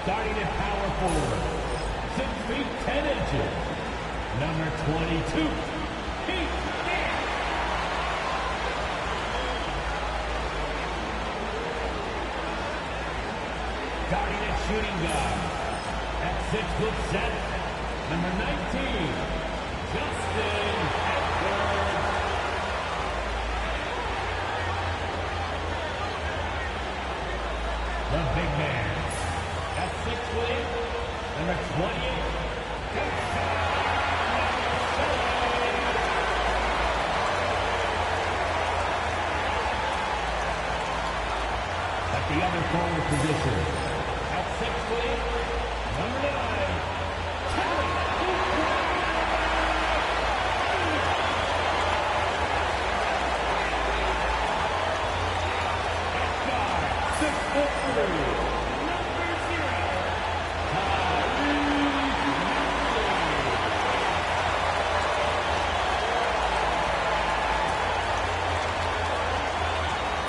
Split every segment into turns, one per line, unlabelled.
Starting at power forward, 6 feet 10 inches, number 22, Pete. Starting at shooting guard, at 6'7", number 19, Justin Edwards. The big man, at 6'8", number 28, at the other forward position, at 6'8", number 9,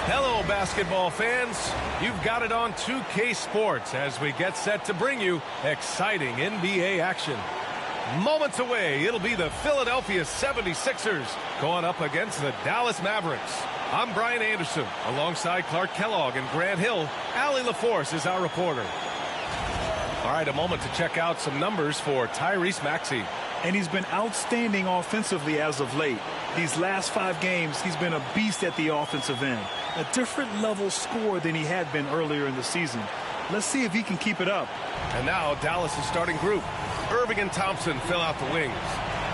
Hello, basketball fans. You've got it on 2K Sports as we get set to bring you exciting NBA action. Moments away, it'll be the Philadelphia 76ers going up against the Dallas Mavericks. I'm Brian Anderson, alongside Clark Kellogg and Grant Hill. Allie LaForce is our reporter. All right, a moment to check out some numbers for Tyrese Maxey.
And he's been outstanding offensively as of late. These last 5 games, he's been a beast at the offensive end. A different level scorer than he had been earlier in the season. Let's see if he can keep it up.
And now Dallas' starting group. Irving and Thompson fill out the wings.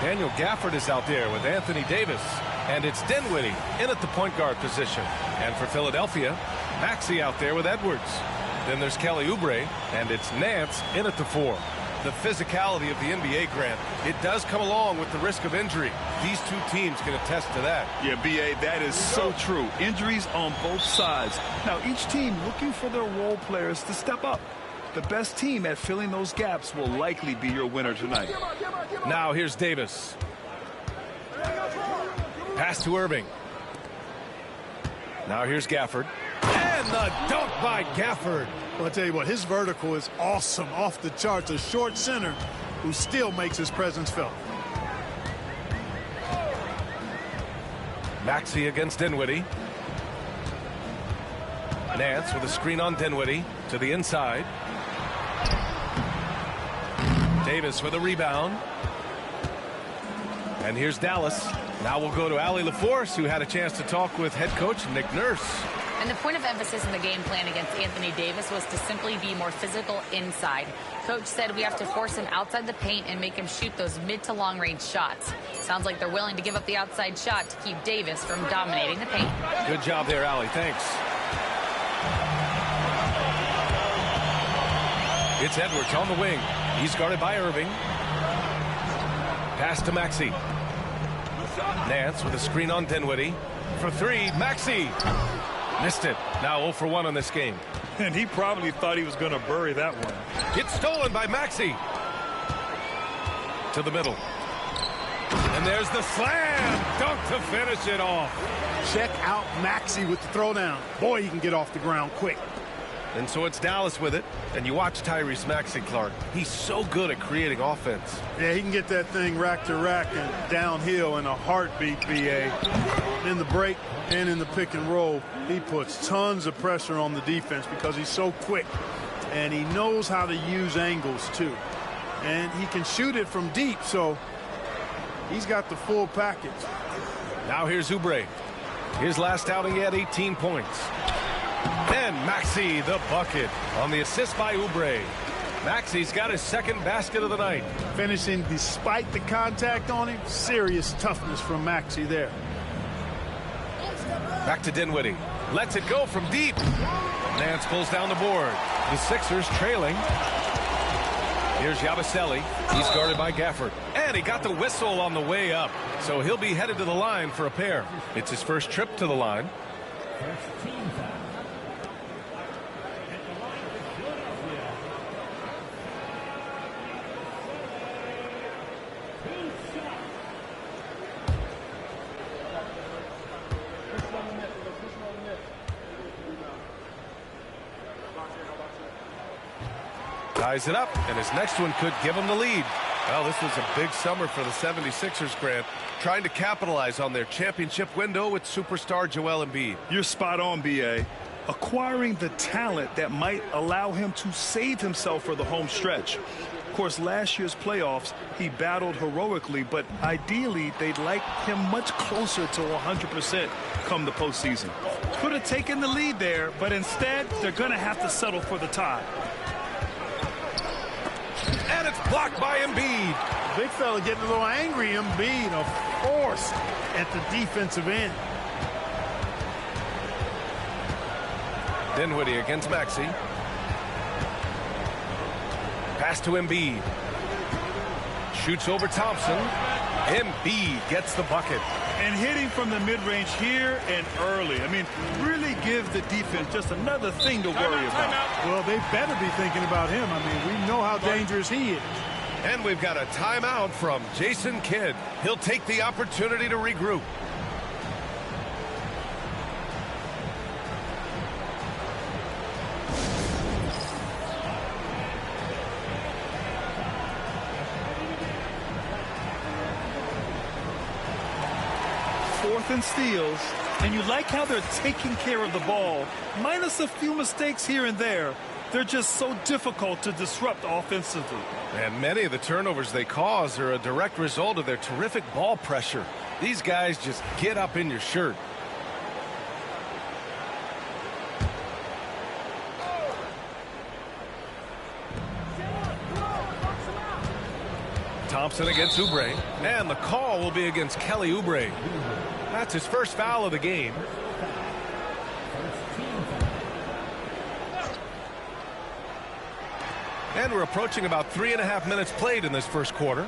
Daniel Gafford is out there with Anthony Davis. And it's Dinwiddie in at the point guard position. And for Philadelphia, Maxey out there with Edwards. Then there's Kelly Oubre, and it's Nance in at the 4. The physicality of the NBA, Grant, it does come along with the risk of injury. These two teams can attest to that.
Yeah, B.A., that is so true. Injuries on both sides. Now, each team looking for their role players to step up. The best team at filling those gaps will likely be your winner tonight.
Now, here's Davis. Pass to Irving. Now here's Gafford. And the dunk by Gafford.
Well, I'll tell you what, his vertical is awesome, off the charts. A short center who still makes his presence felt.
Maxey against Dinwiddie. Nance with a screen on Dinwiddie to the inside. Davis with a rebound. And here's Dallas. Now we'll go to Allie LaForce, who had a chance to talk with head coach Nick Nurse.
And the point of emphasis in the game plan against Anthony Davis was to simply be more physical inside. Coach said we have to force him outside the paint and make him shoot those mid to long range shots. Sounds like they're willing to give up the outside shot to keep Davis from dominating the paint.
Good job there, Allie. Thanks. It's Edwards on the wing. He's guarded by Irving. Pass to Maxey. Nance with a screen on Dinwiddie. For 3, Maxey. Missed it. Now 0 for 1 on this game.
And he probably thought he was going to bury that one.
It's stolen by Maxey. To the middle. And there's the slam. Dunk to finish it off.
Check out Maxey with the throwdown. Boy, he can get off the ground quick.
And so it's Dallas with it. And you watch Tyrese Maxey, Clark. He's so good at creating offense.
Yeah, he can get that thing rack to rack and downhill in a heartbeat, B.A. In the break and in the pick and roll, he puts tons of pressure on the defense because he's so quick. And he knows how to use angles, too. And he can shoot it from deep, so he's got the full package.
Now here's Oubre. His last outing, he had 18 points. And Maxey, the bucket on the assist by Oubre. Maxey's got his second basket of the night.
Finishing despite the contact on him. Serious toughness from Maxey there.
Back to Dinwiddie. Lets it go from deep. Nance pulls down the board. The Sixers trailing. Here's Yabusele. He's guarded by Gafford. And he got the whistle on the way up. So he'll be headed to the line for a pair. It's his first trip to the line. Ties it up, and his next one could give him the lead. Well, this was a big summer for the 76ers, Grant, trying to capitalize on their championship window with superstar Joel Embiid.
You're spot on, B.A. Acquiring the talent that might allow him to save himself for the home stretch. Of course, last year's playoffs, he battled heroically, but ideally, they'd like him much closer to 100% come the postseason. Could have taken the lead there, but instead, they're going to have to settle for the tie.
And it's blocked by Embiid.
Big fella getting a little angry. Embiid, a force at the defensive end.
Dinwiddie against Maxey. Pass to Embiid. Shoots over Thompson. Embiid gets the bucket.
And hitting from the mid-range here and early. I mean, really give the defense just another thing to worry about.
Well, they better be thinking about him. I mean, we know how dangerous he is.
And we've got a timeout from Jason Kidd. He'll take the opportunity to regroup.
Fourth and steals, and you like how they're taking care of the ball, minus a few mistakes here and there. They're just so difficult to disrupt offensively.
And many of the turnovers they cause are a direct result of their terrific ball pressure. These guys just get up in your shirt. Thompson against Oubre, and the call will be against Kelly Oubre. That's his first foul of the game. And we're approaching about 3.5 minutes played in this first quarter.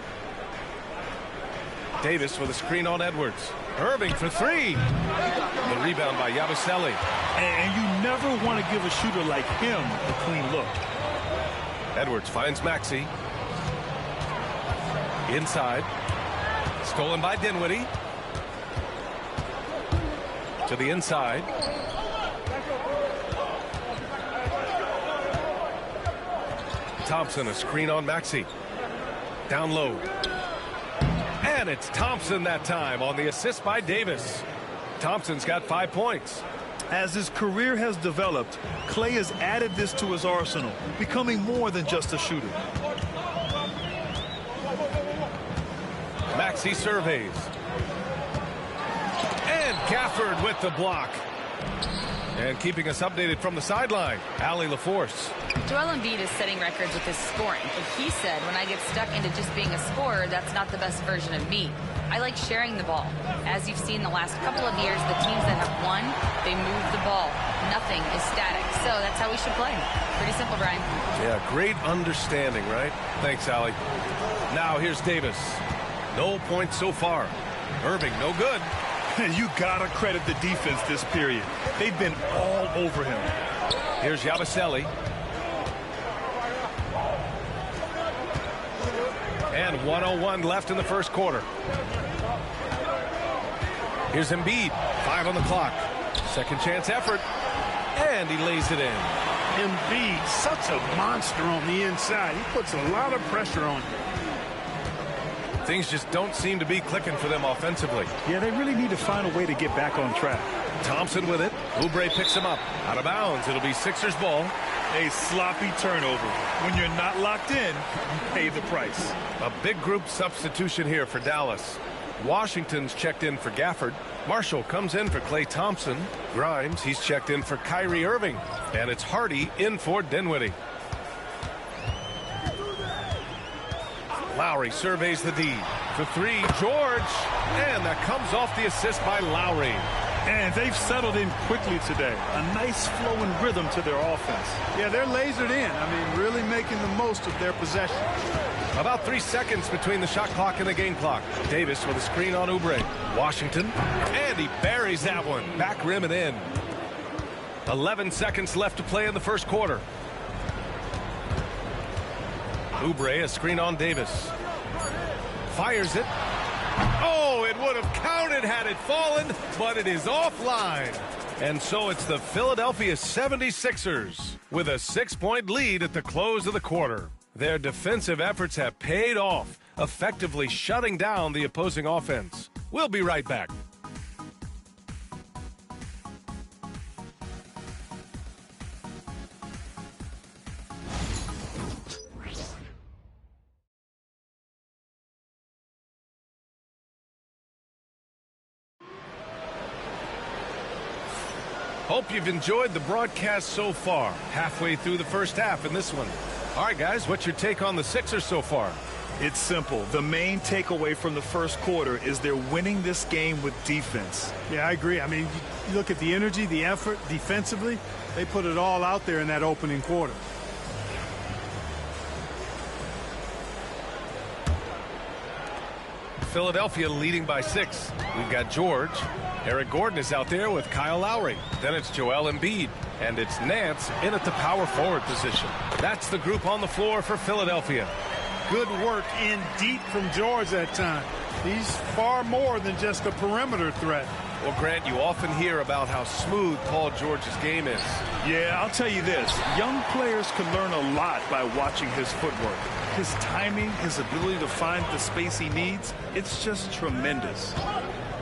Davis with a screen on Edwards. Irving for three. The rebound by Yabusele.
And you never want to give a shooter like him a clean look.
Edwards finds Maxey. Inside. Stolen by Dinwiddie. To the inside. Thompson, a screen on Maxey. Down low. And it's Thompson that time on the assist by Davis. Thompson's got 5 points.
As his career has developed, Clay has added this to his arsenal, becoming more than just a shooter.
Maxey surveys. And Gafford with the block. And keeping us updated from the sideline, Allie LaForce.
Joel Embiid is setting records with his scoring, but he said, when I get stuck into just being a scorer, that's not the best version of me. I like sharing the ball. As you've seen the last couple of years, the teams that have won, they move the ball. Nothing is static. So that's how we should play. Pretty simple, Brian.
Yeah, great understanding, right? Thanks, Allie. Now here's Davis. No points so far. Irving, no good.
You gotta credit the defense this period. They've been all over him.
Here's Yabusele. And 1:01 left in the first quarter. Here's Embiid. 5 on the clock. Second chance effort. And he lays it in.
Embiid, such a monster on the inside. He puts a lot of pressure on you.
Things just don't seem to be clicking for them offensively.
Yeah, they really need to find a way to get back on track.
Thompson with it. Oubre picks him up. Out of bounds. It'll be Sixers ball.
A sloppy turnover. When you're not locked in, you pay the price.
A big group substitution here for Dallas. Washington's checked in for Gafford. Marshall comes in for Klay Thompson. Grimes, he's checked in for Kyrie Irving. And it's Hardy in for Dinwiddie. Lowry surveys the D. For three, George. And that comes off the assist by Lowry.
And they've settled in quickly today. A nice flowing rhythm to their offense.
Yeah, they're lasered in. I mean, really making the most of their possession.
About 3 seconds between the shot clock and the game clock. Davis with a screen on Oubre. Washington. And he buries that one. Back rim and in. 11 seconds left to play in the first quarter. Oubre, a screen on Davis. Fires it. Oh, it would have counted had it fallen, but it is offline. And so it's the Philadelphia 76ers with a 6-point lead at the close of the quarter. Their defensive efforts have paid off, effectively shutting down the opposing offense. We'll be right back. Hope you've enjoyed the broadcast so far. Halfway through the first half in this one. All right, guys, what's your take on the Sixers so far?
It's simple. The main takeaway from the first quarter is they're winning this game with defense.
Yeah, I agree. I mean, you look at the energy, the effort defensively, they put it all out there in that opening quarter.
Philadelphia leading by 6. We've got George. Eric Gordon is out there with Kyle Lowry. Then it's Joel Embiid. And it's Nance in at the power forward position. That's the group on the floor for Philadelphia.
Good work in deep from George that time. He's far more than just a perimeter threat.
Well, Grant, you often hear about how smooth Paul George's game is.
Yeah, I'll tell you this. Young players can learn a lot by watching his footwork. His timing, his ability to find the space he needs, it's just tremendous.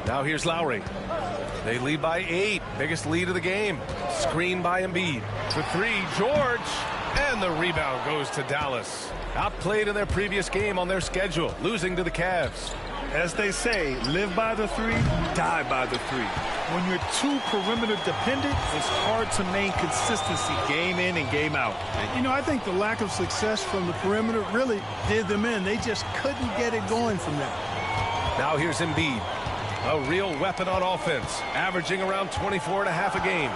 Now here's Lowry. They lead by 8. Biggest lead of the game. Screen by Embiid. For 3, George. And the rebound goes to Dallas. Outplayed in their previous game on their schedule, losing to the Cavs.
As they say, live by the 3, die by the 3. When you're too perimeter dependent, it's hard to maintain consistency game in and game out.
You know, I think the lack of success from the perimeter really did them in. They just couldn't get it going from there.
Now here's Embiid. A real weapon on offense, averaging around 24 and a half a game.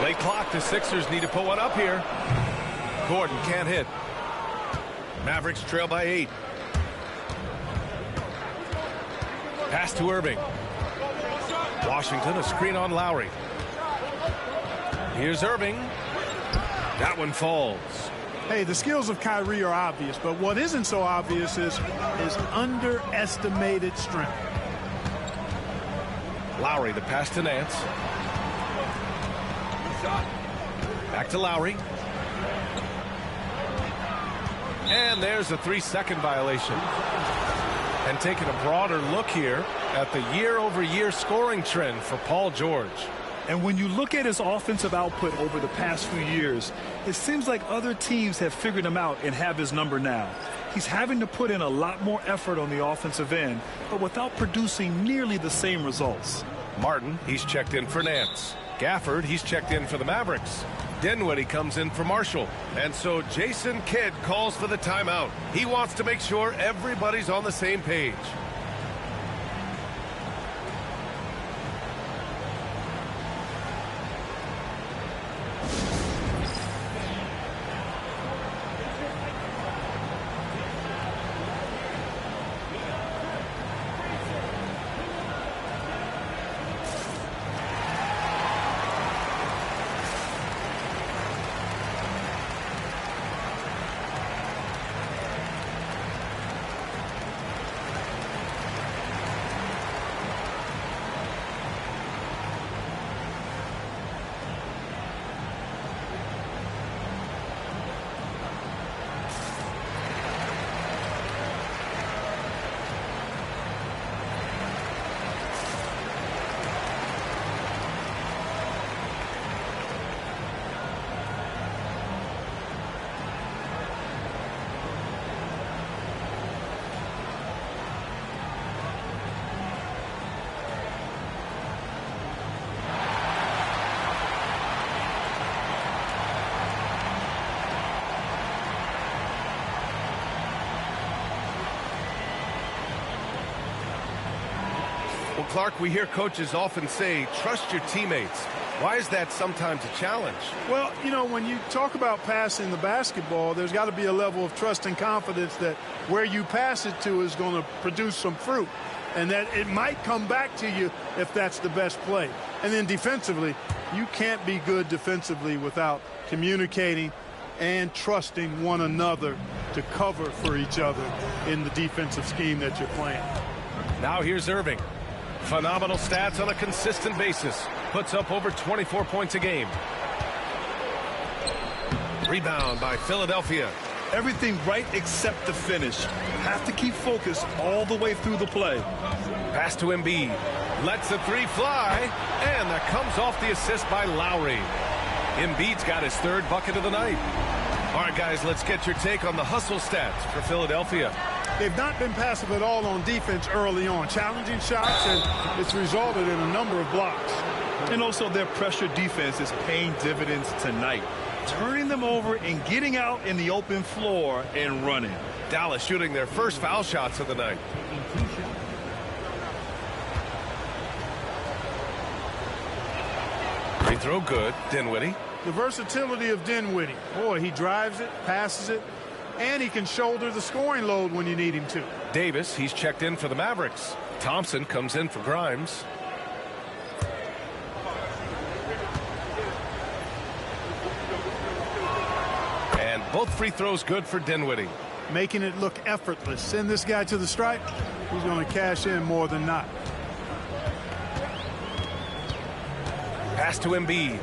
Late clock, the Sixers need to put one up here. Gordon can't hit. Mavericks trail by 8. Pass to Irving. Washington, a screen on Lowry. Here's Irving. That one falls.
Hey, the skills of Kyrie are obvious, but what isn't so obvious is his underestimated strength.
Lowry, the pass to Nance. Back to Lowry. And there's a 3-second violation. And taking a broader look here at the year-over-year scoring trend for Paul George.
And when you look at his offensive output over the past few years, it seems like other teams have figured him out and have his number now. He's having to put in a lot more effort on the offensive end, but without producing nearly the same results.
Martin, he's checked in for Nance. Gafford, he's checked in for the Mavericks. Dinwiddie comes in for Marshall. And so Jason Kidd calls for the timeout. He wants to make sure everybody's on the same page. Well, Clark, we hear coaches often say, trust your teammates. Why is that sometimes a challenge?
Well, you know, when you talk about passing the basketball, there's got to be a level of trust and confidence that where you pass it to is going to produce some fruit, and that it might come back to you if that's the best play. And then defensively, you can't be good defensively without communicating and trusting one another to cover for each other in the defensive scheme that you're playing.
Now here's Irving. Phenomenal stats on a consistent basis. Puts up over 24 points a game. Rebound by Philadelphia.
Everything right except the finish. Have to keep focused all the way through the play.
Pass to Embiid. Lets the three fly. And that comes off the assist by Lowry. Embiid's got his third bucket of the night. All right, guys, let's get your take on the hustle stats for Philadelphia.
They've not been passive at all on defense early on. Challenging shots, and it's resulted in a number of blocks.
And also their pressure defense is paying dividends tonight. Turning them over and getting out in the open floor and running.
Dallas shooting their first foul shots of the night. Free throw good. Dinwiddie.
The versatility of Dinwiddie. Boy, he drives it, passes it, and he can shoulder the scoring load when you need him to.
Davis, he's checked in for the Mavericks. Thompson comes in for Grimes. And both free throws good for Dinwiddie.
Making it look effortless. Send this guy to the stripe. He's going to cash in more than not.
Pass to Embiid.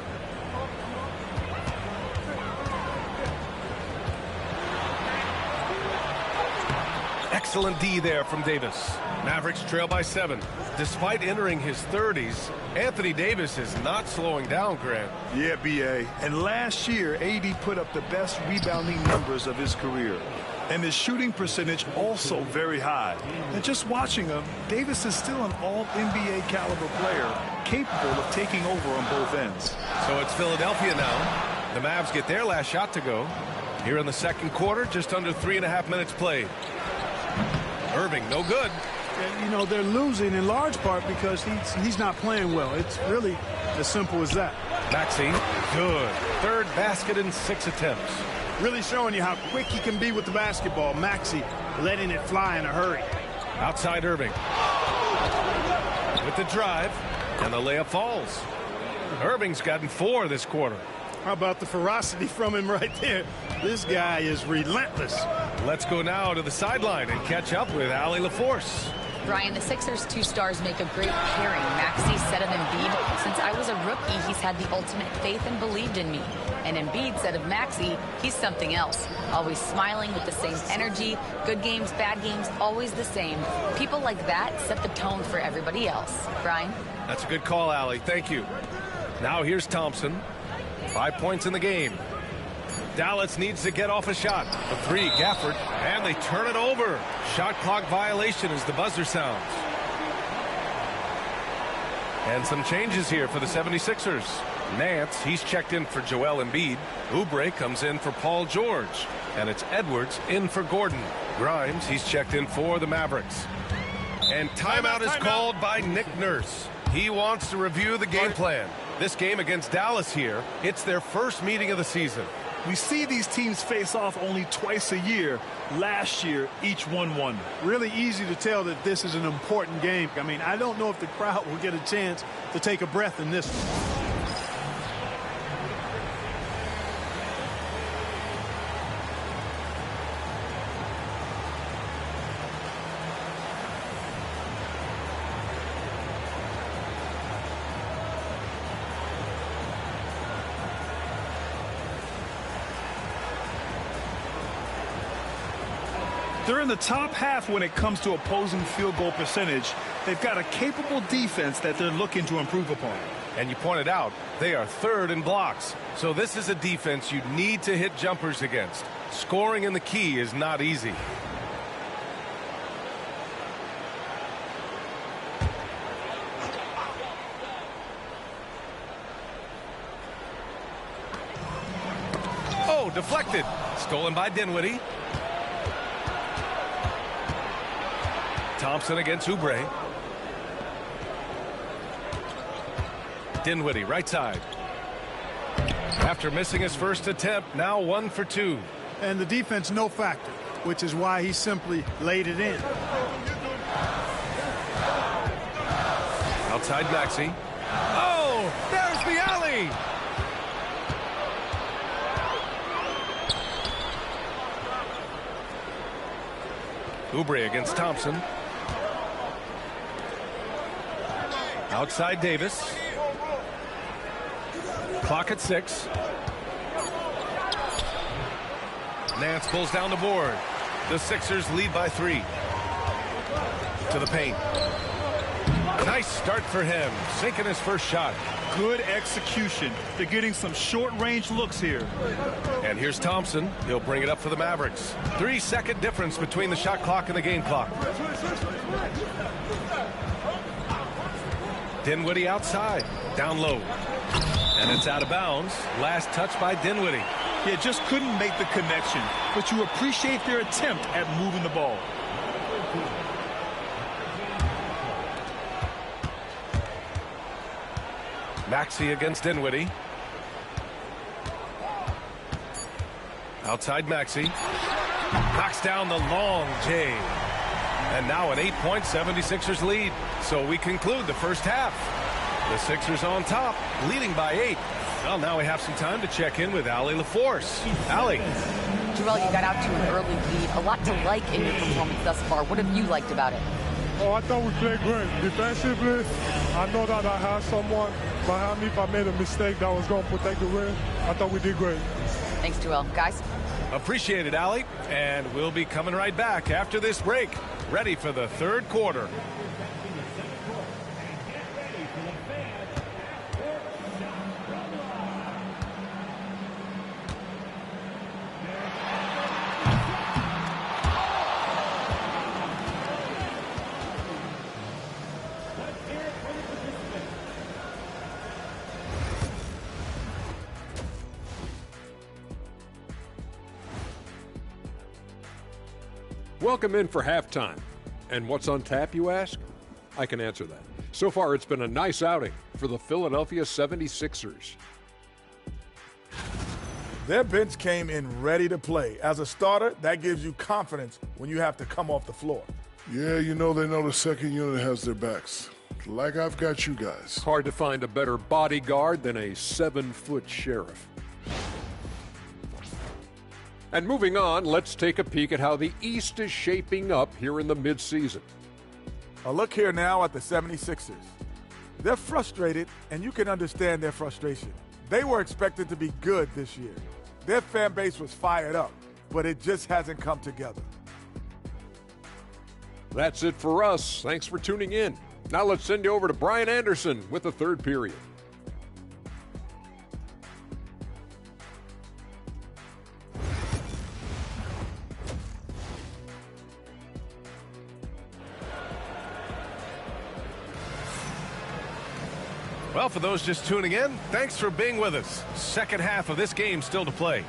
Excellent D there from Davis. Mavericks trail by 7. Despite entering his 30s, Anthony Davis is not slowing down, Grant.
Yeah, B.A. And last year, AD put up the best rebounding numbers of his career. And his shooting percentage also very high. And just watching him, Davis is still an all-NBA caliber player, capable of taking over on both ends.
So it's Philadelphia now. The Mavs get their last shot to go. Here in the second quarter, just under 3.5 minutes played. Irving, no good.
You know, they're losing in large part because he's not playing well. It's really as simple as that.
Maxey, good. Third basket in 6 attempts.
Really showing you how quick he can be with the basketball. Maxey letting it fly in a hurry.
Outside Irving. With the drive, and the layup falls. Irving's gotten 4 this quarter.
How about the ferocity from him right there? This guy is relentless.
Let's go now to the sideline and catch up with Allie LaForce.
Brian, the Sixers' 2 stars make a great pairing. Maxey said of Embiid, since I was a rookie, he's had the ultimate faith and believed in me. And Embiid said of Maxey, he's something else. Always smiling with the same energy. Good games, bad games, always the same. People like that set the tone for everybody else. Brian?
That's a good call, Allie. Thank you. Now here's Thompson. 5 points in the game. Dallas needs to get off a shot. The 3, Gafford, and they turn it over. Shot clock violation as the buzzer sounds. And some changes here for the 76ers. Nance, he's checked in for Joel Embiid. Oubre comes in for Paul George. And it's Edwards in for Gordon. Grimes, he's checked in for the Mavericks. And timeout is called by Nick Nurse. He wants to review the game plan. This game against Dallas here, it's their first meeting of the season.
We see these teams face off only twice a year. Last year, each won.
Really easy to tell that this is an important game. I mean, I don't know if the crowd will get a chance to take a breath in this one.
They're in the top half when it comes to opposing field goal percentage. They've got a capable defense that they're looking to improve upon.
And you pointed out, they are 3rd in blocks. So this is a defense you need to hit jumpers against. Scoring in the key is not easy. Oh, deflected. Stolen by Dinwiddie. Thompson against Oubre. Dinwiddie, right side. After missing his first attempt, now 1 for 2.
And the defense no factor, which is why he simply laid it in.
Outside Maxey. Oh, there's the alley. Oubre against Thompson. Outside Davis. Clock at 6. Nance pulls down the board. The Sixers lead by 3. To the paint. Nice start for him. Sinking his first shot.
Good execution. They're getting some short-range looks here.
And here's Thompson. He'll bring it up for the Mavericks. 3-second difference between the shot clock and the game clock. Dinwiddie outside. Down low. And it's out of bounds. Last touch by Dinwiddie.
Yeah, just couldn't make the connection. But you appreciate their attempt at moving the ball.
Maxey against Dinwiddie. Outside Maxey. Knocks down the long J. And now an 8-point 76ers lead. So we conclude the first half. The Sixers on top, leading by 8. Well, now we have some time to check in with Allie LaForce. Allie.
Joel, you got out to an early lead. A lot to like in your performance thus far. What have you liked about it?
Oh, I thought we played great. Defensively, I know that I had someone behind me. If I made a mistake that was going to protect the rim, I thought we did great.
Thanks, Joel. Guys?
Appreciate it, Allie. And we'll be coming right back after this break. Ready for the third quarter.
Welcome in for halftime. And what's on tap, you ask? I can answer that. So far, it's been a nice outing for the Philadelphia 76ers.
Their bench came in ready to play. As a starter, that gives you confidence when you have to come off the floor.
Yeah, they know the second unit has their backs. Like I've got you guys.
Hard to find a better bodyguard than a 7-foot sheriff. And moving on, let's take a peek at how the East is shaping up here in the midseason.
A look here now at the 76ers. They're frustrated, and you can understand their frustration. They were expected to be good this year. Their fan base was fired up, but it just hasn't come together.
That's it for us. Thanks for tuning in. Now let's send you over to Brian Anderson with the third period.
Well, for those just tuning in, thanks for being with us. Second half of this game still to play.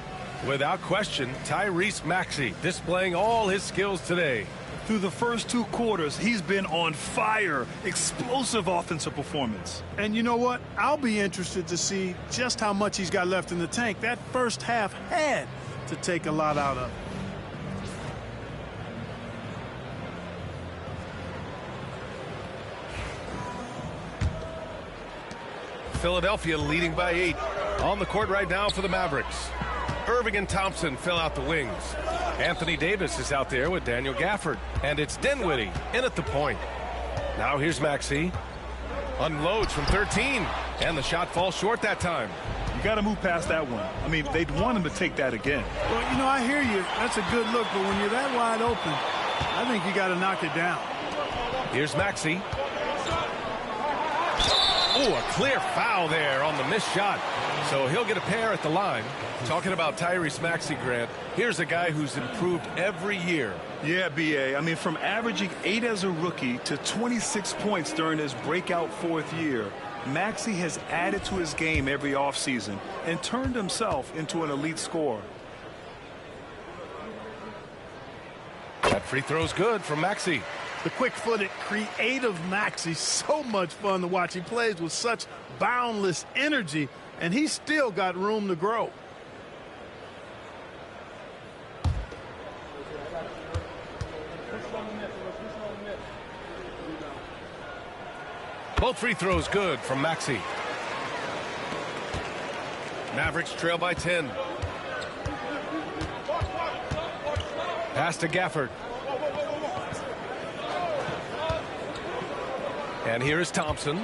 Without question, Tyrese Maxey displaying all his skills today.
Through the first 2 quarters, he's been on fire. Explosive offensive performance.
And you know what? I'll be interested to see just how much he's got left in the tank. That first half had to take a lot out of it.
Philadelphia leading by 8. On the court right now for the Mavericks. Irving and Thompson fill out the wings. Anthony Davis is out there with Daniel Gafford. And it's Dinwiddie in at the point. Now here's Maxey. Unloads from 13. And the shot falls short that time.
You got to move past that one. I mean, they'd want him to take that again.
Well, I hear you. That's a good look. But when you're that wide open, I think you got to knock it down.
Here's Maxey. Oh, a clear foul there on the missed shot. So he'll get a pair at the line. Talking about Tyrese Maxey, Grant, here's a guy who's improved every year.
Yeah, B.A. I mean, from averaging 8 as a rookie to 26 points during his breakout 4th year, Maxey has added to his game every offseason and turned himself into an elite scorer.
That free throw's good from Maxey.
The quick-footed, creative Maxey, so much fun to watch. He plays with such boundless energy, and he's still got room to grow.
Both free throws good from Maxey. Mavericks trail by 10. Pass to Gafford. And here is Thompson.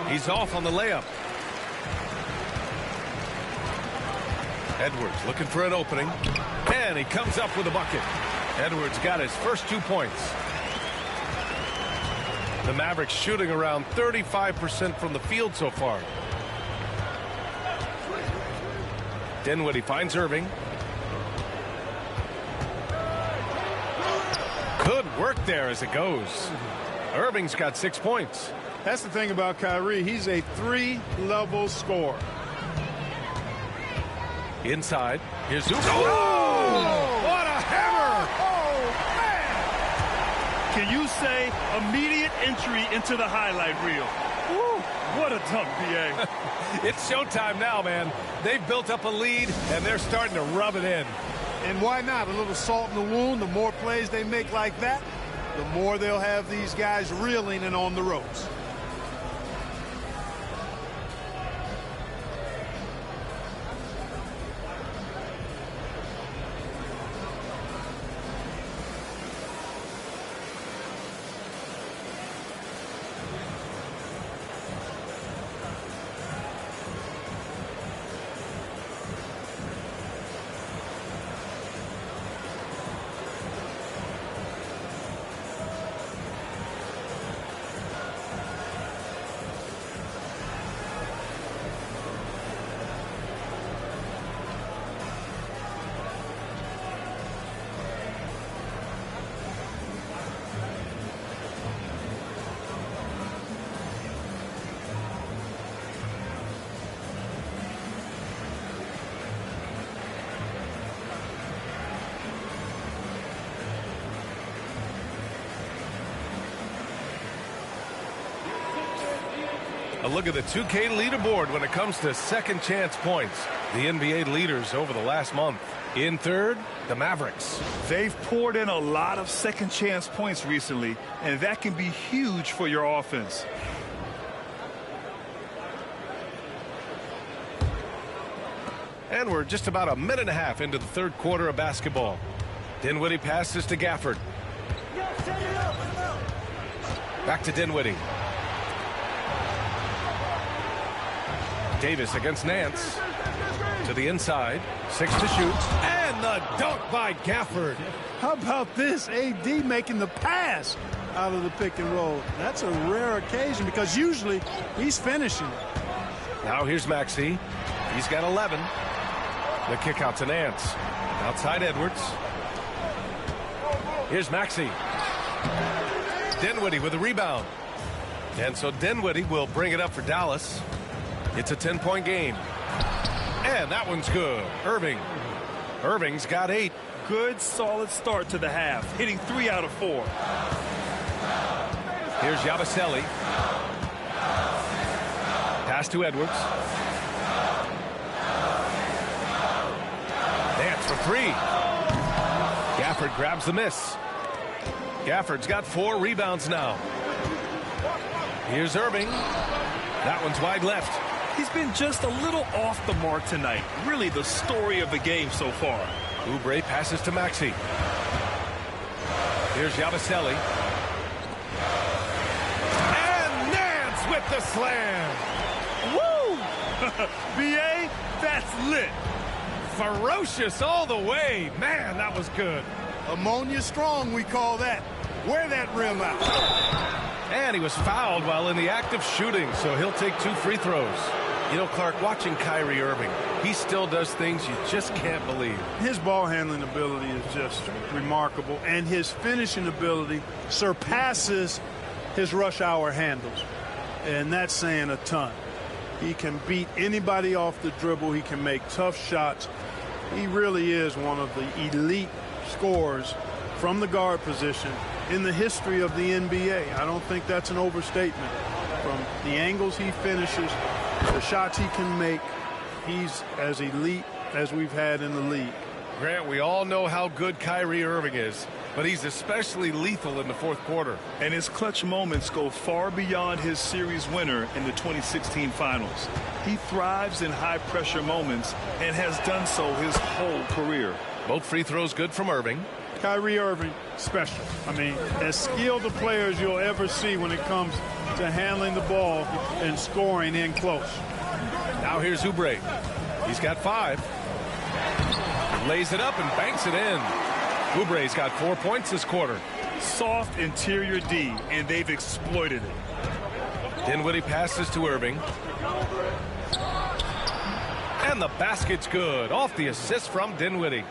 He's off on the layup. Edwards looking for an opening. And he comes up with a bucket. Edwards got his first 2 points. The Mavericks shooting around 35% from the field so far. Dinwiddie finds Irving. Good work there as it goes. Irving's got 6 points.
That's the thing about Kyrie. He's a 3-level scorer.
Inside. Here's Zubac. Oh! What a hammer!
Oh, man! Can you say immediate entry into the highlight reel? Woo, what a dunk, BA.
It's showtime now, man. They've built up a lead, and they're starting to rub it in.
And why not? A little salt in the wound. The more plays they make like that, the more they'll have these guys reeling and on the ropes.
A look at the 2K leaderboard when it comes to second chance points. The NBA leaders over the last month. In third, the Mavericks.
They've poured in a lot of second chance points recently, and that can be huge for your offense.
And we're just about a minute and a half into the third quarter of basketball. Dinwiddie passes to Gafford. Back to Dinwiddie. Davis against Nance. To the inside. 6 to shoot. And the dunk by Gafford.
How about this? AD making the pass out of the pick and roll. That's a rare occasion because usually he's finishing.
Now here's Maxey. He's got 11. The kick out to Nance. Outside Edwards. Here's Maxey. Dinwiddie with a rebound. And so Dinwiddie will bring it up for Dallas. It's a 10-point game. And that one's good. Irving's got 8.
Good, solid start to the half, hitting 3 out of 4.
Here's Yabusele. Pass to Edwards. Nance for 3. Gafford grabs the miss. Gafford's got 4 rebounds now. Here's Irving. That one's wide left.
He's been just a little off the mark tonight. Really the story of the game so far.
Oubre passes to Maxey. Here's Yabusele. And Nance with the slam.
Woo! BA, that's lit.
Ferocious all the way. Man, that was good.
Ammonia strong, we call that. Wear that rim out.
And he was fouled while in the act of shooting, so he'll take 2 free throws. You know, Clark, watching Kyrie Irving, he still does things you just can't believe.
His ball handling ability is just remarkable, and his finishing ability surpasses his rush hour handles. And that's saying a ton. He can beat anybody off the dribble. He can make tough shots. He really is one of the elite scorers from the guard position in the history of the NBA. I don't think that's an overstatement. From the angles he finishes, the shots he can make, he's as elite as we've had in the league.
Grant, we all know how good Kyrie Irving is, but he's especially lethal in the fourth quarter.
And his clutch moments go far beyond his series winner in the 2016 finals. He thrives in high-pressure moments and has done so his whole career.
Both free throws good from Irving.
Kyrie Irving, special. I mean, as skilled a player as you'll ever see when it comes to handling the ball and scoring in close.
Now here's Oubre. He's got 5. Lays it up and banks it in. Oubre's got 4 points this quarter.
Soft interior D, and they've exploited it.
Dinwiddie passes to Irving. And the basket's good. Off the assist from Dinwiddie.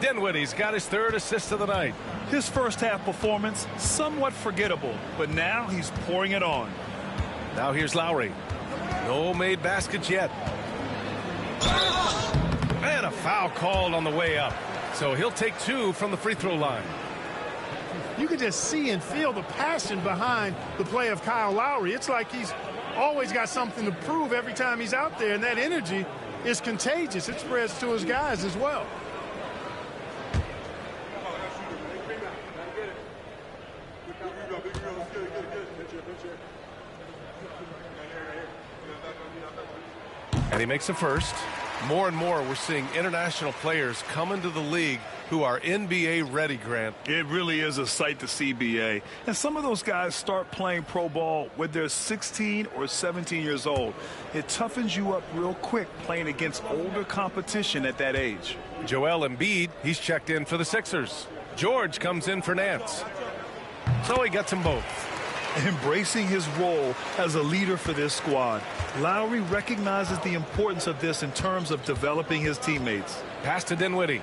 Dinwiddie's got his 3rd assist of the night.
His first half performance, somewhat forgettable, but now he's pouring it on.
Now here's Lowry. No made baskets yet. And a foul called on the way up. So he'll take 2 from the free throw line.
You can just see and feel the passion behind the play of Kyle Lowry. It's like he's always got something to prove every time he's out there, and that energy is contagious. It spreads to his guys as well.
And he makes a first. More and more we're seeing international players come into the league who are NBA ready, Grant.
It really is a sight to see, BA. And some of those guys start playing pro ball when they're 16 or 17 years old. It toughens you up real quick playing against older competition at that age.
Joel Embiid, he's checked in for the Sixers. George comes in for Nance. So he gets them both.
Embracing his role as a leader for this squad. Lowry recognizes the importance of this in terms of developing his teammates.
Pass to Dinwiddie.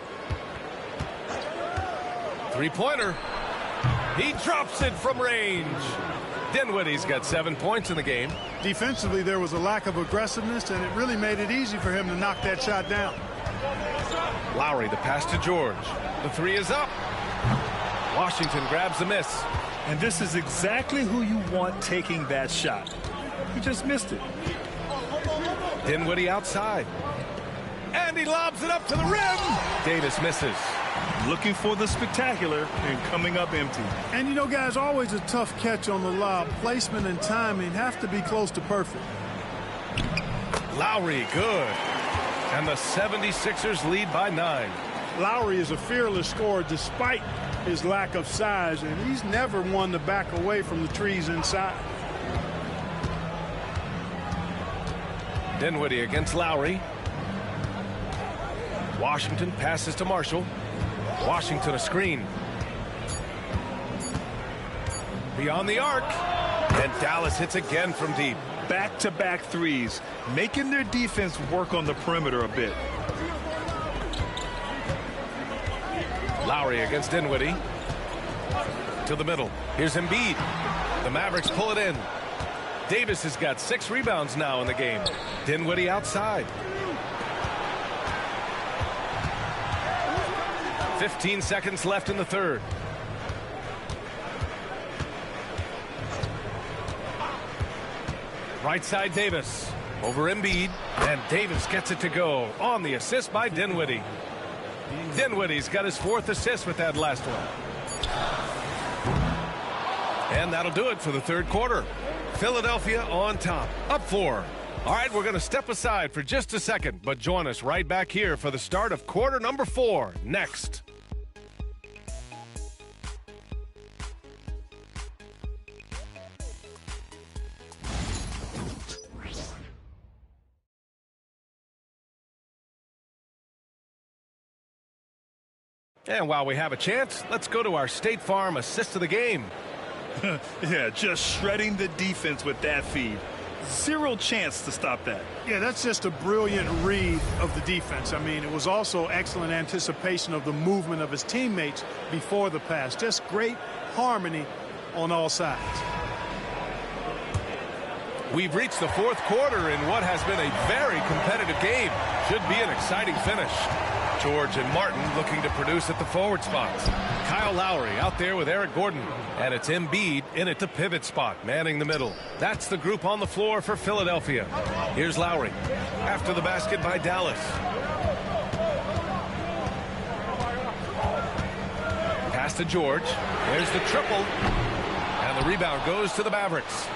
Three-pointer. He drops it from range. Dinwiddie's got 7 points in the game.
Defensively, there was a lack of aggressiveness, and it really made it easy for him to knock that shot down.
Lowry, the pass to George. The 3 is up. Washington grabs the miss.
And this is exactly who you want taking that shot. He just missed it.
Dinwiddie outside. And he lobs it up to the rim. Davis misses.
Looking for the spectacular and coming up empty.
And, you know, guys, always a tough catch on the lob. Placement and timing have to be close to perfect.
Lowry, good. And the 76ers lead by 9.
Lowry is a fearless scorer despite his lack of size, and he's never one to back away from the trees inside.
Dinwiddie against Lowry. Washington passes to Marshall. Washington a screen. Beyond the arc. And Dallas hits again from deep.
Back-to-back threes, making their defense work on the perimeter a bit.
Lowry against Dinwiddie. To the middle. Here's Embiid. The Mavericks pull it in. Davis has got 6 rebounds now in the game. Dinwiddie outside. 15 seconds left in the third. Right side Davis. Over Embiid. And Davis gets it to go on the assist by Dinwiddie. Dinwiddie's got his 4th assist with that last one. And that'll do it for the third quarter. Philadelphia on top, up 4. All right, we're going to step aside for just a second, but join us right back here for the start of quarter number 4 next. And while we have a chance, let's go to our State Farm assist of the game.
Yeah, just shredding the defense with that feed. Zero chance to stop that.
Yeah, that's just a brilliant read of the defense. I mean, it was also excellent anticipation of the movement of his teammates before the pass. Just great harmony on all sides.
We've reached the fourth quarter in what has been a very competitive game. Should be an exciting finish. George and Martin looking to produce at the forward spots. Kyle Lowry out there with Eric Gordon. And it's Embiid in at the pivot spot, manning the middle. That's the group on the floor for Philadelphia. Here's Lowry. After the basket by Dallas. Pass to George. There's the triple. And the rebound goes to the Mavericks.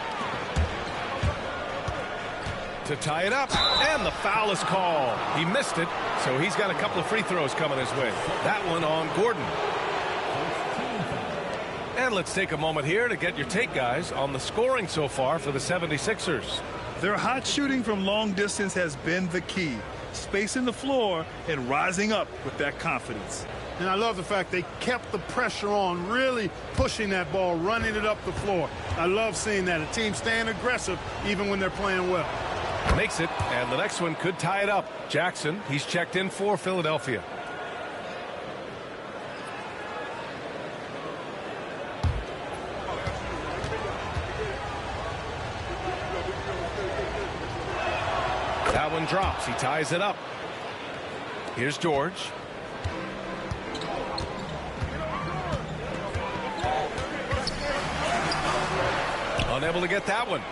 To tie it up, and the foul is called. He missed it, so he's got a couple of free throws coming his way. That one on Gordon. And let's take a moment here to get your take, guys, on the scoring so far for the 76ers.
Their hot shooting from long distance has been the key. Spacing the floor and rising up with that confidence.
And I love the fact they kept the pressure on, really pushing that ball, running it up the floor. I love seeing that. A team staying aggressive even when they're playing well.
Makes it, and the next one could tie it up. Jackson, he's checked in for Philadelphia. That one drops. He ties it up. Here's George. Unable to get that one.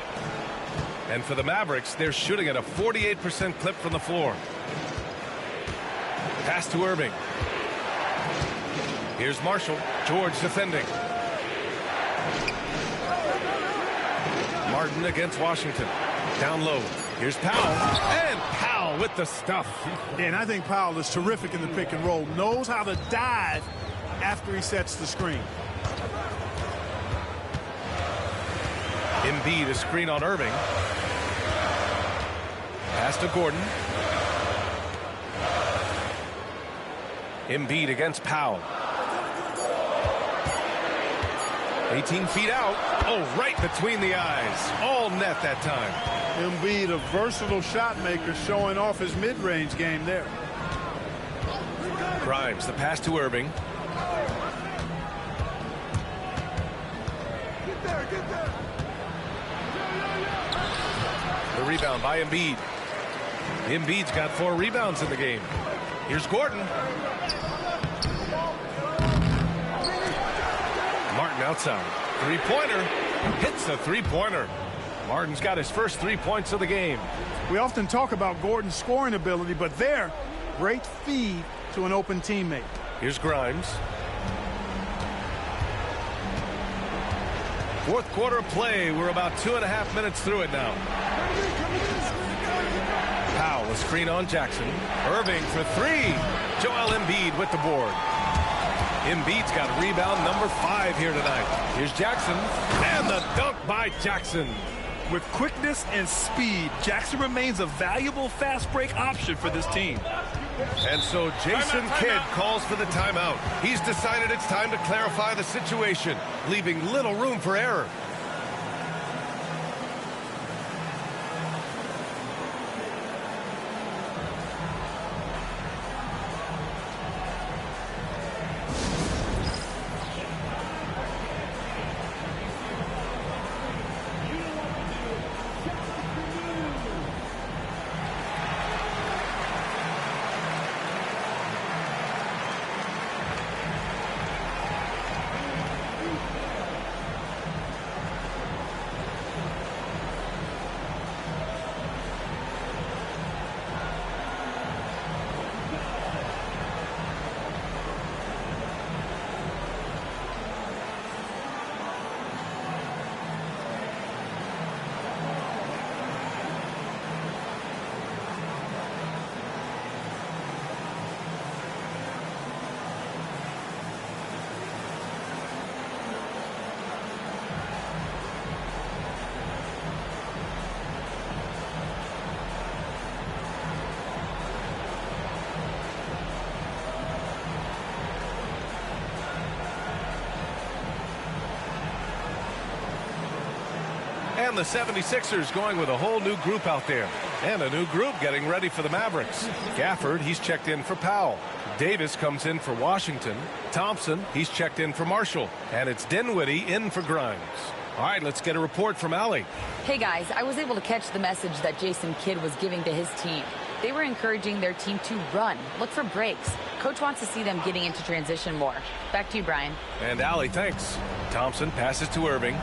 And for the Mavericks, they're shooting at a 48% clip from the floor. Pass to Irving. Here's Marshall. George defending. Martin against Washington. Down low. Here's Powell. And Powell with the stuff.
Yeah, and I think Powell is terrific in the pick and roll. Knows how to dive after he sets the screen.
Embiid, a screen on Irving. Pass to Gordon. Embiid against Powell. 18 feet out. Oh, right between the eyes. All net that time.
Embiid, a versatile shot maker, showing off his mid-range game there.
Grimes, the pass to Irving. The rebound by Embiid. Embiid's got 4 rebounds in the game. Here's Gordon. Martin outside. Three-pointer. Hits the three-pointer. Martin's got his first 3 points of the game.
We often talk about Gordon's scoring ability, but there, great feed to an open teammate.
Here's Grimes. Fourth quarter of play. We're about 2.5 minutes through it now. Powell, a screen on Jackson. Irving for 3. Joel Embiid with the board. Embiid's got rebound number 5 here tonight. Here's Jackson. And the dunk by Jackson.
With quickness and speed, Jackson remains a valuable fast break option for this team.
And so Jason Kidd calls for the timeout. He's decided it's time to clarify the situation, leaving little room for error. And the 76ers going with a whole new group out there. And a new group getting ready for the Mavericks. Gafford, he's checked in for Powell. Davis comes in for Washington. Thompson, he's checked in for Marshall. And it's Dinwiddie in for Grimes. All right, let's get a report from Allie.
Hey, guys, I was able to catch the message that Jason Kidd was giving to his team. They were encouraging their team to run, look for breaks. Coach wants to see them getting into transition more. Back to you, Brian.
And Allie, thanks. Thompson passes to Irving.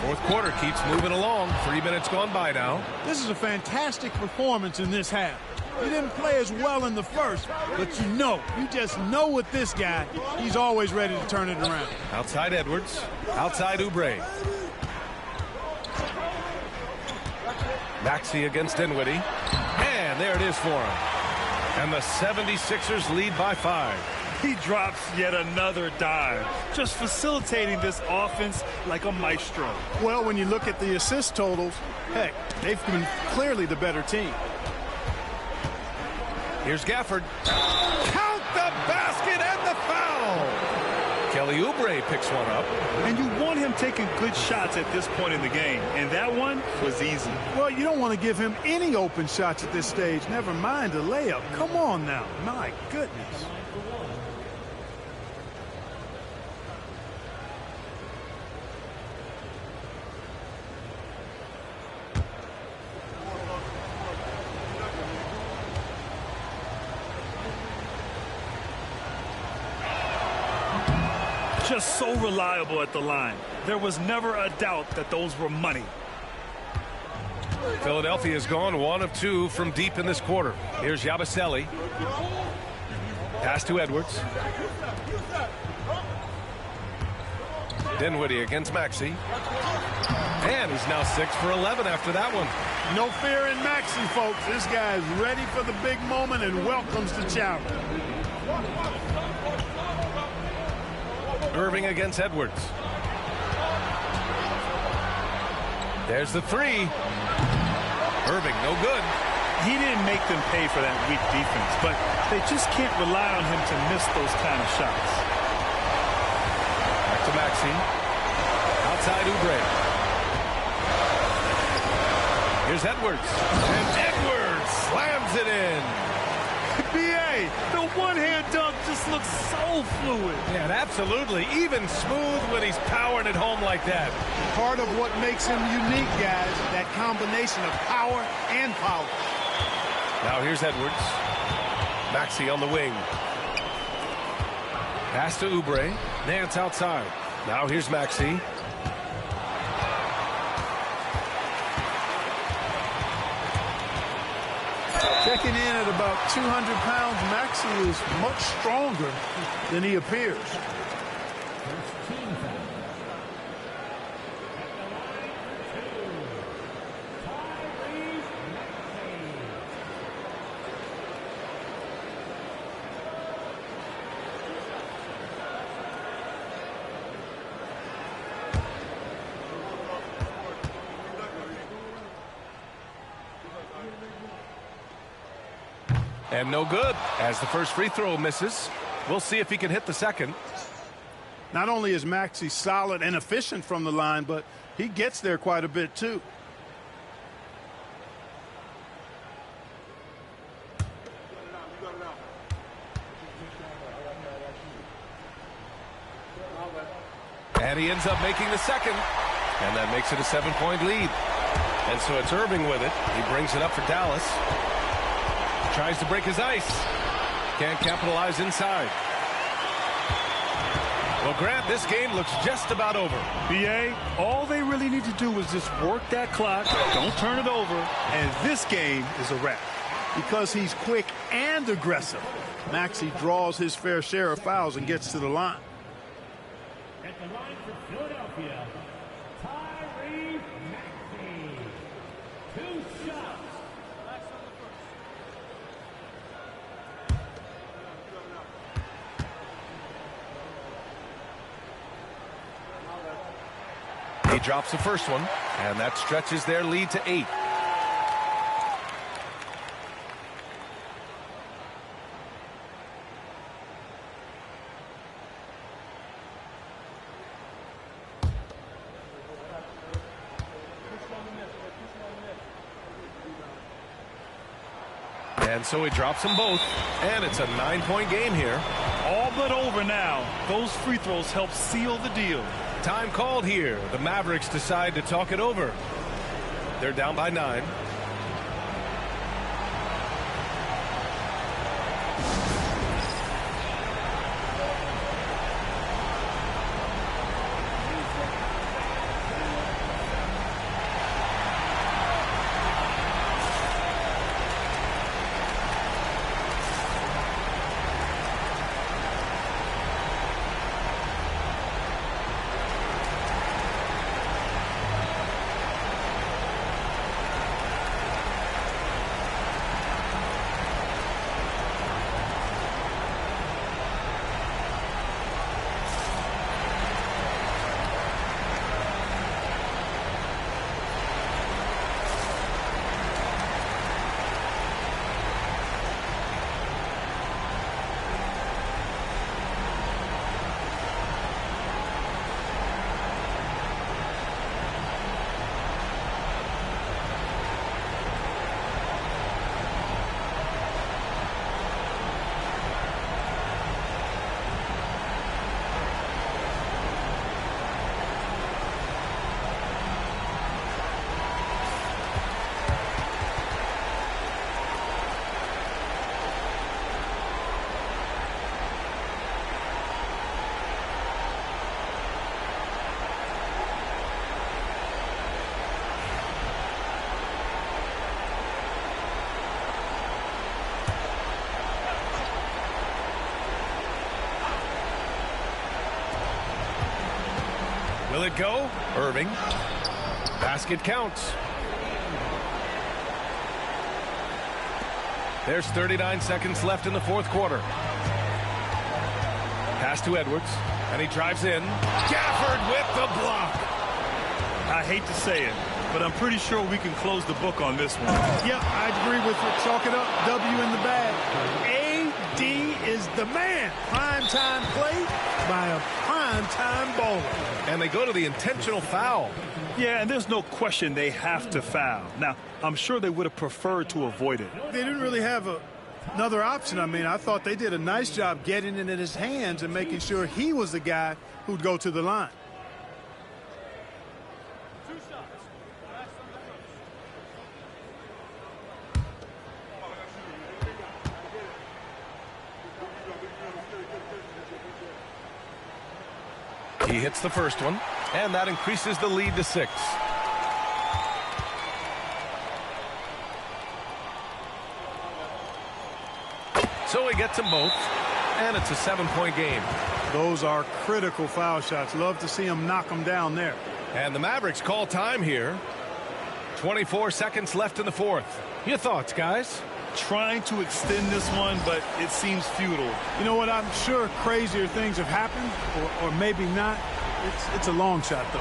Fourth quarter keeps moving along. 3 minutes gone by now.
This is a fantastic performance in this half. He didn't play as well in the first, but you just know with this guy, he's always ready to turn it around.
Outside Edwards. Outside Oubre. Maxey against Dinwiddie. And there it is for him. And the 76ers lead by 5.
He drops yet another dime, just facilitating this offense like a maestro.
Well, when you look at the assist totals, heck, they've been clearly the better team.
Here's Gafford. Count the basket and the foul. Kelly Oubre picks one up.
And you want him taking good shots at this point in the game, and that one was easy.
Well, you don't want to give him any open shots at this stage, never mind a layup. Come on now. My goodness.
Just so reliable at the line. There was never a doubt that those were money.
Philadelphia's gone 1 of 2 from deep in this quarter. Here's Yabusele. Pass to Edwards. Dinwiddie against Maxey. And he's now 6 for 11 after that one.
No fear in Maxey, folks. This guy is ready for the big moment and welcomes the challenge.
Irving against Edwards. There's the three. Irving, no good.
He didn't make them pay for that weak defense, but they just can't rely on him to miss those kind of shots.
Back to Maxey. Outside Oubre. Here's Edwards. And Edwards slams it in.
B.A., the one-hand dunk just looks so fluid.
Yeah, absolutely. Even smooth when he's powering it home like that.
Part of what makes him unique, guys, that combination of power and power.
Now here's Edwards. Maxey on the wing. Pass to Oubre. Nance outside. Now here's Maxey.
Checking in at about 200 pounds, Maxey is much stronger than he appears.
And no good as the first free throw misses. We'll see if he can hit the second.
Not only is Maxey solid and efficient from the line, but he gets there quite a bit too.
And he ends up making the second. And that makes it a 7-point lead. And so it's Irving with it. He brings it up for Dallas. Tries to break his ice. Can't capitalize inside. Well, Grant, this game looks just about over.
B.A., all they really need to do is just work that clock, don't turn it over, and this game is a wrap.
Because he's quick and aggressive, Maxey draws his fair share of fouls and gets to the line.
At the line for Philadelphia, Tyrese Maxey. 2 shots.
He drops the first one, and that stretches their lead to 8. And so he drops them both, and it's a 9-point game here.
All but over now. Those free throws help seal the deal.
Time called here. The Mavericks decide to talk it over. They're down by 9. Will it go? Irving. Basket counts. There's 39 seconds left in the fourth quarter. Pass to Edwards, and he drives in. Gafford with the block.
I hate to say it, but I'm pretty sure we can close the book on this one.
Yep, I agree with you. Chalk it up. W in the bag. AD is the man. Prime-time play by a prime-time bowler.
And they go to the intentional foul.
Yeah, and there's no question they have to foul. Now, I'm sure they would have preferred to avoid it.
They didn't really have another option. I mean, I thought they did a nice job getting it in his hands and making sure he was the guy who'd go to the line.
He hits the first one, and that increases the lead to 6. So he gets them both, and it's a 7-point game.
Those are critical foul shots. Love to see him knock them down there.
And the Mavericks call time here. 24 seconds left in the fourth. Your thoughts, guys?
Trying to extend this one, but it seems futile.
You know what? I'm sure crazier things have happened, or maybe not. It's a long shot, though.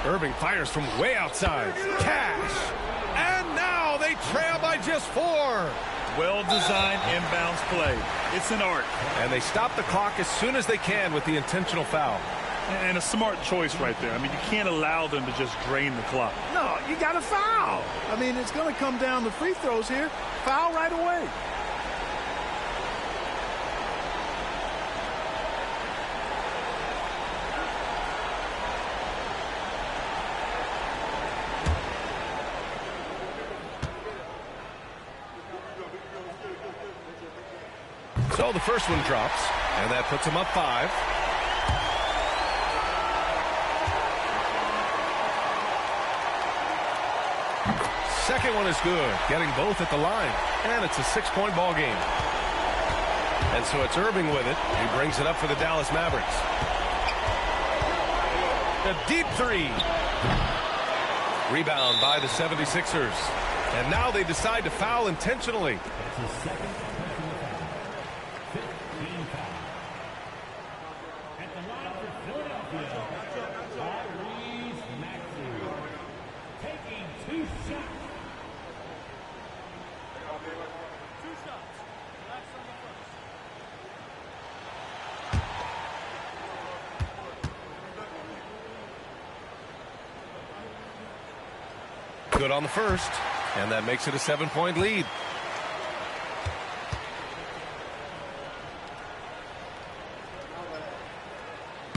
Irving fires from way outside. Cash. And now they trail by just 4.
Well-designed inbounds play. It's an art.
And they stop the clock as soon as they can with the intentional foul.
And a smart choice right there. I mean, you can't allow them to just drain the clock.
No, you got to foul. I mean, it's going to come down to free throws here. Foul right away.
So the first one drops, and that puts him up 5. Second one is good, getting both at the line, and it's a 6-point ball game. And so it's Irving with it. He brings it up for the Dallas Mavericks. A deep 3. Rebound by the 76ers. And now they decide to foul intentionally. Good on the first, and that makes it a 7-point lead.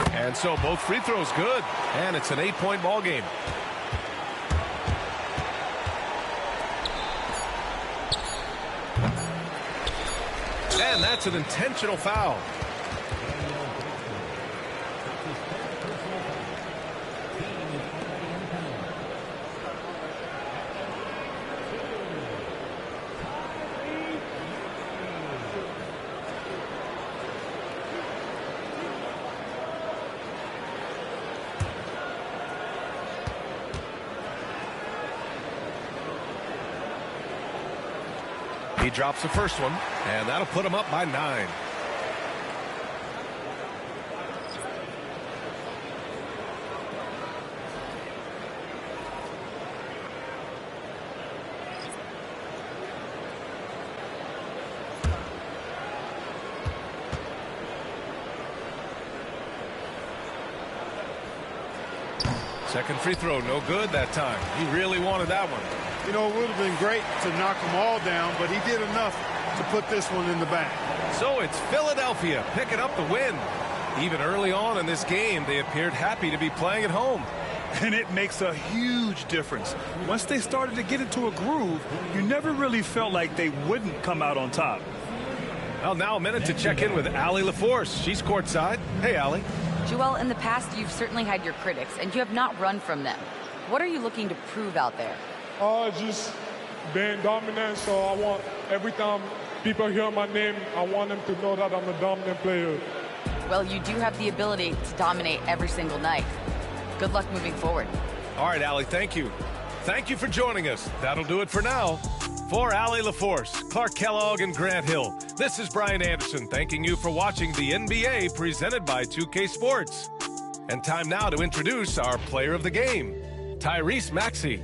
And so both free throws good, and it's an 8-point ball game. And that's an intentional foul. He drops the first one, and that'll put him up by 9. Second free throw, no good that time. He really wanted that one.
You know, it would have been great to knock them all down, but he did enough to put this one in the bag.
So it's Philadelphia picking up the win. Even early on in this game, they appeared happy to be playing at home.
And it makes a huge difference. Once they started to get into a groove, you never really felt like they wouldn't come out on top.
Well, now a minute to check in with Allie LaForce. She's courtside. Hey, Allie.
Joel, in the past, you've certainly had your critics, and you have not run from them. What are you looking to prove out there?
Just being dominant, so I want every time people hear my name, I want them to know that I'm a dominant player.
Well, you do have the ability to dominate every single night. Good luck moving forward.
All right, Allie, thank you. Thank you for joining us. That'll do it for now. For Allie LaForce, Clark Kellogg, and Grant Hill, this is Brian Anderson thanking you for watching the NBA presented by 2K Sports. And time now to introduce our player of the game, Tyrese Maxey.